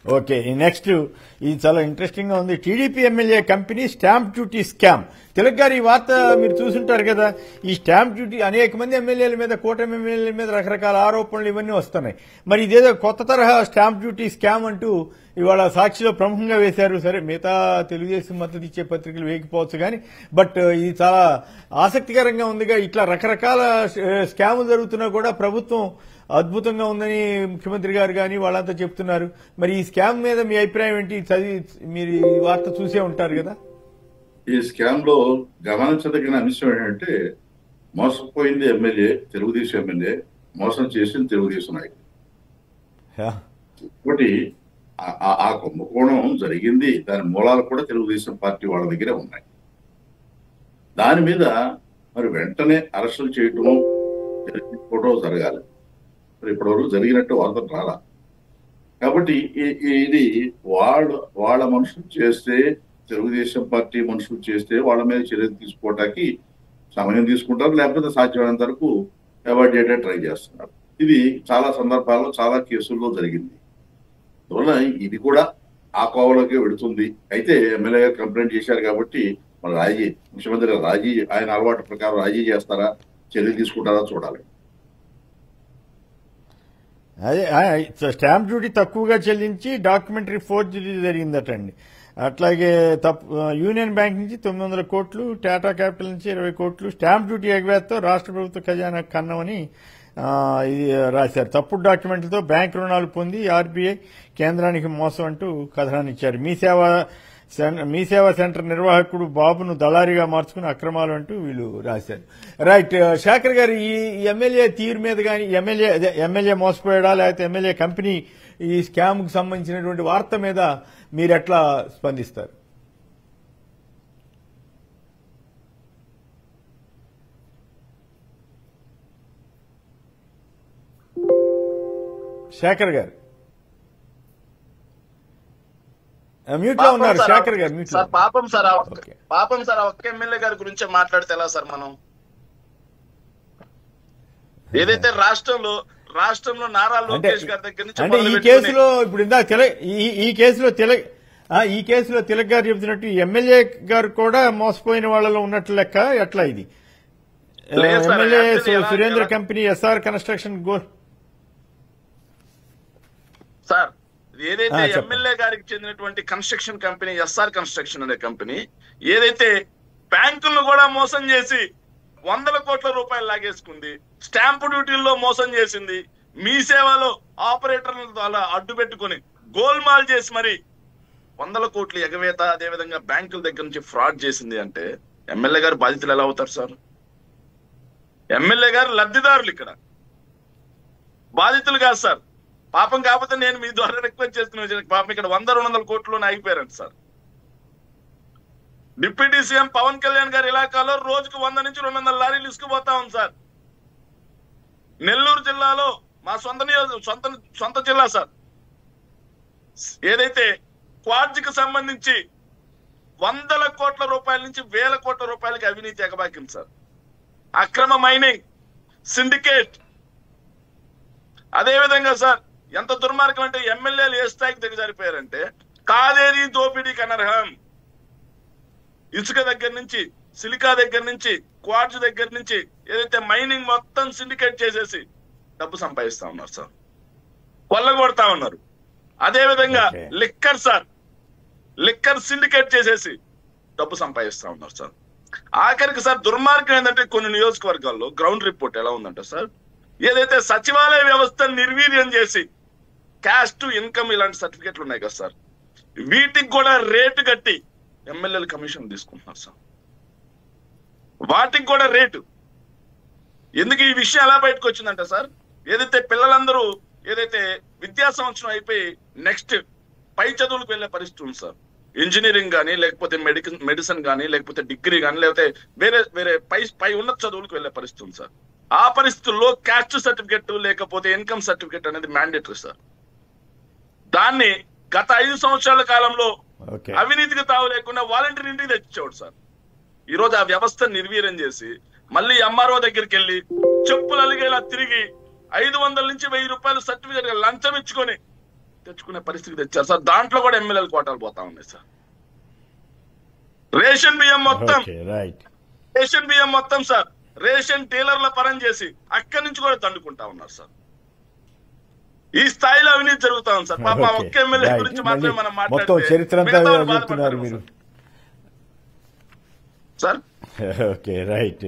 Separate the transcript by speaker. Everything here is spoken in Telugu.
Speaker 1: ఓకే, నెక్స్ట్ ఇది చాలా ఇంట్రెస్టింగ్ గా ఉంది. TDP MLA company stamp duty scam. Tilak గారు, ఈ వార్త మీరు చూసుంటారు కదా. ఈ స్టాంప్ డ్యూటీ అనేక మంది ఎమ్మెల్యేల మీద, కూటమి ఎమ్మెల్యేల మీద రకరకాల ఆరోపణలు ఇవన్నీ వస్తున్నాయి. మరి ఇదేదో కొత్త తరహా స్టాంప్ డ్యూటీ స్కామ్ అంటూ ఇవాళ సాక్షిలో ప్రముఖంగా వేశారు. సరే, మిగతా తెలుగుదేశం మద్దతు ఇచ్చే పత్రికలు వేయకపోవచ్చు కానీ, బట్ ఇది చాలా ఆసక్తికరంగా ఉందిగా. ఇట్లా రకరకాల స్కాములు జరుగుతున్నా కూడా ప్రభుత్వం అద్భుతంగా ఉందని ముఖ్యమంత్రి గారు కానీ వాళ్ళంతా చెప్తున్నారు. మరి ఈ స్కామ్ మీద మీ అభిప్రాయం ఏంటి? చదివి మీరు ఈ వార్త చూసే ఉంటారు కదా.
Speaker 2: ఈ స్కామ్ లో గమనించదగిన అంశం ఏంటంటే, మోసపోయింది ఎమ్మెల్యే, తెలుగుదేశం ఎమ్మెల్యే, మోసం చేసింది తెలుగుదేశం నాయకుడు. ఒకటి ఆ కుంభకోణం జరిగింది, దాని మూలాలు కూడా తెలుగుదేశం పార్టీ వాళ్ళ దగ్గరే ఉన్నాయి. దాని మీద మరి వెంటనే అరెస్టులు చేయటం, జరిగించుకోవడం జరగాలి. మరి ఇప్పటివరకు జరిగినట్టు వార్తలు రాలా. కాబట్టి ఇది వాళ్ళ మనుషులు చేస్తే, తెలుగుదేశం పార్టీ మనుషులు చేస్తే వాళ్ళ మీద చర్యలు తీసుకోవటానికి సమయం తీసుకుంటారు, లేకపోతే సాధ్యమైనంత వరకు అవాయిడ్ చేయడానికి ట్రై చేస్తున్నారు. ఇది చాలా సందర్భాల్లో, చాలా కేసుల్లో జరిగింది. అందువల్ల ఇది కూడా ఆ కోవలోకి వెళుతుంది. అయితే ఎమ్మెల్యే గారు కంప్లైంట్ చేశారు కాబట్టి మరి ముఖ్యమంత్రి గారు ఆయన అలవాటు ప్రకారం రాజీ చేస్తారా, చర్యలు తీసుకుంటారా చూడాలి.
Speaker 1: అదే స్టాంప్ డ్యూటీ తక్కువగా చెల్లించి డాక్యుమెంటరీ ఫోర్జరీ జరిగిందటండి. అట్లాగే యూనియన్ బ్యాంక్ నుంచి 900 కోట్లు, టాటా క్యాపిటల్ నుంచి 20 కోట్లు స్టాంప్ డ్యూటీ ఎగవేతతో రాష్ట్ర ప్రభుత్వ ఖజానా కన్నమని ఇది రాశారు. తప్పుడు డాక్యుమెంట్లతో బ్యాంక్ రుణాలు పొంది ఆర్బీఐ కేంద్రానికి మోసం అంటూ కథనాన్ని ఇచ్చారు. మీ సేవా సెంటర్ నిర్వాహకుడు బాబును దళారీగా మార్చుకుని అక్రమాలు అంటూ వీళ్ళు రాశారు. రైట్, శేఖర్ గారు, ఈ ఎమ్మెల్యే తీరు మీద కానీ, ఎమ్మెల్యే మోసపోయాడా లేకపోతే ఎమ్మెల్యే కంపెనీ ఈ స్కామ్ కు సంబంధించినటువంటి వార్త మీద మీరు ఎట్లా స్పందిస్తారు? శేఖర్ గారు మ్యూట్ లో ఉన్నారు. శేఖర్ గారు మ్యూట్ లో.
Speaker 3: పాపం సార్ ఒక్క ఎమ్మెల్యే గారి గురించి మాట్లాడితే ఎలా సార్? మనం ఏదైతే రాష్ట్రంలో నారా లోకేష్ గారి దగ్గర నుంచి
Speaker 1: అంటే ఈ కేసులో ఇప్పుడు ఈ కేసులో తిలక్ గారు చెబుతున్నట్టు ఎమ్మెల్యే గారు కూడా మోసపోయిన వాళ్ళలో ఉన్నట్లు లెక్క. ఎట్లా ఇది? MLA Surendra company SR construction
Speaker 3: sir, ఏదైతే ఎమ్మెల్యే గారికి చెందినటువంటి కన్స్ట్రక్షన్ కంపెనీ ఎస్ఆర్ కన్స్ట్రక్షన్ అనే కంపెనీ ఏదైతే బ్యాంకులను కూడా మోసం చేసి 100 కోట్ల రూపాయలు లాగేసుకుంది, స్టాంపు డ్యూటీల్లో మోసం చేసింది, మీ సేవలో ఆపరేటర్ల ద్వారా అడ్డు పెట్టుకుని గోల్మాల్ చేసి మరి 100 కోట్లు ఎగవేత, అదేవిధంగా బ్యాంకుల దగ్గర నుంచి ఫ్రాడ్ చేసింది అంటే ఎమ్మెల్యే గారు బాధితులు ఎలా అవుతారు సార్? ఎమ్మెల్యే గారు లబ్ధిదారులు, ఇక్కడ బాధితులు కాదు సార్. పాపం కాకపోతే నేను మీ ద్వారా రిక్వెస్ట్ చేస్తున్నాను, పాపం ఇక్కడ 100-200 కోట్లలోనే ఆగిపోయారంట sir. Deputy CM Pawan Kalyan గారి ఇలాకాలో రోజుకు 100 నుంచి 200 లారీలు ఇసుకుపోతా ఉంది సార్. నెల్లూరు జిల్లాలో మా సొంత జిల్లా సార్, ఏదైతే క్వార్జికి సంబంధించి 100 కోట్ల రూపాయల నుంచి 1000 కోట్ల రూపాయలకి అవినీతి ఎగబాకింది సార్. అక్రమ మైనింగ్, సిండికేట్, అదేవిధంగా సార్ ఎంత దుర్మార్గం అంటే ఎమ్మెల్యేలు ఏ స్థాయికి దిగజారిపోయారంటే కాదేరి దోపిడీకి అనర్హం. ఇసుక దగ్గర నుంచి, సిలికా దగ్గర నుంచి, క్వార్జ్ దగ్గర నుంచి ఏదైతే మైనింగ్ మొత్తం సిండికేట్ చేసేసి డబ్బు సంపాదిస్తా ఉన్నారు సార్, కొల్లగొడతా ఉన్నారు. అదేవిధంగా లిక్కర్ సిండికేట్ చేసేసి డబ్బు సంపాదిస్తా ఉన్నారు సార్. ఆఖరికి సార్ దుర్మార్గం ఏంటంటే కొన్ని నియోజకవర్గాల్లో గ్రౌండ్ రిపోర్ట్ ఎలా ఉందంటే సార్, ఏదైతే సచివాలయ వ్యవస్థను నిర్వీర్యం చేసి క్యాష్ టు ఇన్కమ్ ఇలాంటి సర్టిఫికెట్లు ఉన్నాయి కదా సార్, వీటికి కూడా రేటు కట్టి ఎమ్మెల్యేలు కమిషన్ తీసుకుంటున్నారు సార్. వాటికి కూడా రేటు. ఎందుకు ఈ విషయం ఎలా బయటకు వచ్చిందంటే సార్, ఏదైతే పిల్లలందరూ ఏదైతే విద్యా సంవత్సరం అయిపోయి నెక్స్ట్ పై చదువులకు వెళ్లే పరిస్థితి ఉంది సార్. ఇంజనీరింగ్ కానీ, లేకపోతే మెడిసిన్ కానీ, లేకపోతే డిగ్రీ కానీ, లేకపోతే వేరే పై ఉన్నత చదువులకు వెళ్లే పరిస్థితి ఉంది సార్. ఆ పరిస్థితుల్లో క్యాస్ట్ సర్టిఫికెట్ లేకపోతే ఇన్కమ్ సర్టిఫికెట్ అనేది మ్యాండేటరీ సార్. దాన్ని గత 5 సంవత్సరాల కాలంలో అవినీతికి తావు లేకుండా వాలంటీర్ ఇంటికి తెచ్చేవాడు సార్. ఈ రోజు ఆ వ్యవస్థ నిర్వీర్యం చేసి మళ్ళీ ఎంఆర్ఓ దగ్గరికి వెళ్ళి చెప్పులు అలిగేలా తిరిగి 500 నుంచి 1000 రూపాయలు సర్టిఫికెట్ లంచం ఇచ్చుకొని తెచ్చుకునే పరిస్థితికి తెచ్చారు సార్. దాంట్లో కూడా ఎమ్మెల్యేల కోటాలు పోతా ఉన్నాయి సార్. రేషన్ బియ్యం మొత్తం
Speaker 1: ఓకే రైట్.
Speaker 3: రేషన్ బియ్యం మొత్తం సార్ రేషన్ డీలర్ల పరం చేసి అక్కడి నుంచి కూడా దండుకుంటా ఉన్నారు సార్. ఈ స్థాయిలో అవినీతి జరుగుతా ఉంది సార్. పాప
Speaker 1: ఓకే,
Speaker 3: ఒక్క ఎమ్మెల్యే
Speaker 1: రైట్.
Speaker 3: గురించి మాత్రమే మనం
Speaker 1: మొత్తం చరిత్ర అంతా
Speaker 3: మిగతా వాళ్ళు
Speaker 1: చెప్తున్నారు
Speaker 3: బాధపడతారు
Speaker 1: మీరు.
Speaker 3: సార్.
Speaker 1: Okay right.